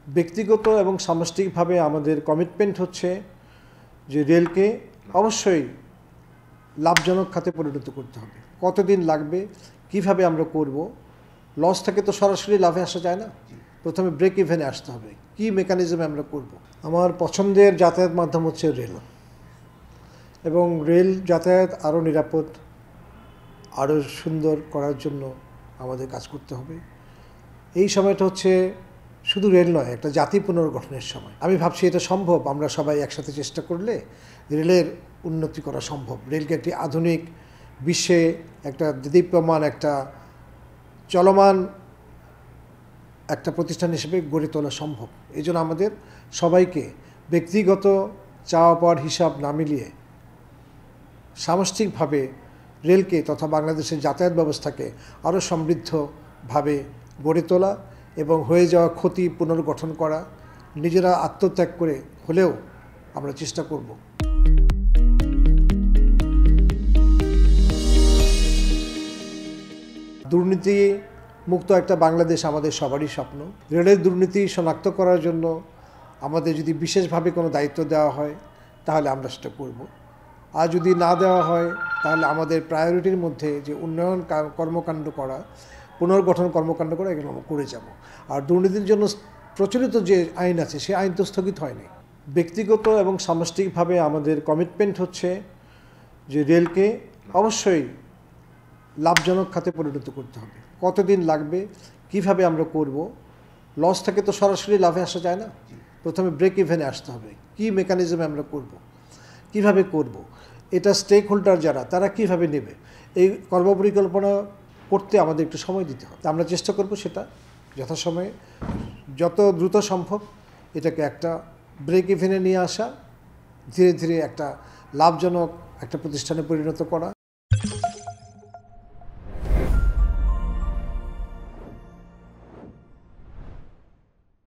ব্যক্তিগত এবং সামষ্টিকভাবে আমাদের কমিটমেন্ট হচ্ছে যে রেলকে অবশ্যই লাভজনক খাতে পরিণত করতে হবে। কতদিন লাগবে, কিভাবে আমরা করব, লস থেকে তো সরাসরি লাভে আসা যায় না, প্রথমে ব্রেক ইভেনে আসতে হবে। কি মেকানিজমে আমরা করব। আমার পছন্দের যাতায়াত মাধ্যম হচ্ছে রেল, এবং রেল যাতায়াত আরও নিরাপদ, আরও সুন্দর করার জন্য আমাদের কাজ করতে হবে। এই সময়টা হচ্ছে শুধু রেল নয়, একটা জাতি পুনর্গঠনের সময়। আমি ভাবছি এটা সম্ভব, আমরা সবাই একসাথে চেষ্টা করলে রেলের উন্নতি করা সম্ভব। রেলকে একটি আধুনিক বিশ্বে একটা দীপ্যমান, একটা চলমান একটা প্রতিষ্ঠান হিসেবে গড়ে তোলা সম্ভব। এই জন্য আমাদের সবাইকে ব্যক্তিগত চাওয়া পাওয়ার হিসাব না মিলিয়ে সামষ্টিকভাবে রেলকে তথা বাংলাদেশের যাতায়াত ব্যবস্থাকে আরও সমৃদ্ধভাবে গড়ে তোলা এবং হয়ে যাওয়া ক্ষতি পুনর্গঠন করা, নিজেরা আত্মত্যাগ করে হলেও আমরা চেষ্টা করব। দুর্নীতি মুক্ত একটা বাংলাদেশ আমাদের সবারই স্বপ্ন। রেলের দুর্নীতি শনাক্ত করার জন্য আমাদের যদি বিশেষভাবে কোনো দায়িত্ব দেওয়া হয় তাহলে আমরা সেটা করব। আর যদি না দেওয়া হয় তাহলে আমাদের প্রায়োরিটির মধ্যে যে উন্নয়ন কর্মকাণ্ড করা, পুনর্গঠন কর্মকাণ্ড করা, এগুলো আমরা করে যাব। আর দুর্নীতির জন্য প্রচলিত যে আইন আছে সেই আইন তো স্থগিত হয়নি। ব্যক্তিগত এবং সামষ্টিকভাবে আমাদের কমিটমেন্ট হচ্ছে যে রেলকে অবশ্যই লাভজনক খাতে পরিণত করতে হবে। কতদিন লাগবে, কিভাবে আমরা করব, লস থেকে তো সরাসরি লাভে আসা যায় না, প্রথমে ব্রেক ইভেনে আসতে হবে। কি মেকানিজমে আমরা করব, কিভাবে করব, এটা স্টেক হোল্ডার যারা, তারা কিভাবে নেবে, এই কর্মপরিকল্পনা করতে আমাদের একটু সময় দিতে হবে। আমরা চেষ্টা করব সেটা যথাসময়ে, যত দ্রুত সম্ভব এটাকে একটা ব্রেক ইভেনে নিয়ে আসা, ধীরে ধীরে একটা লাভজনক একটা প্রতিষ্ঠানে পরিণত করা।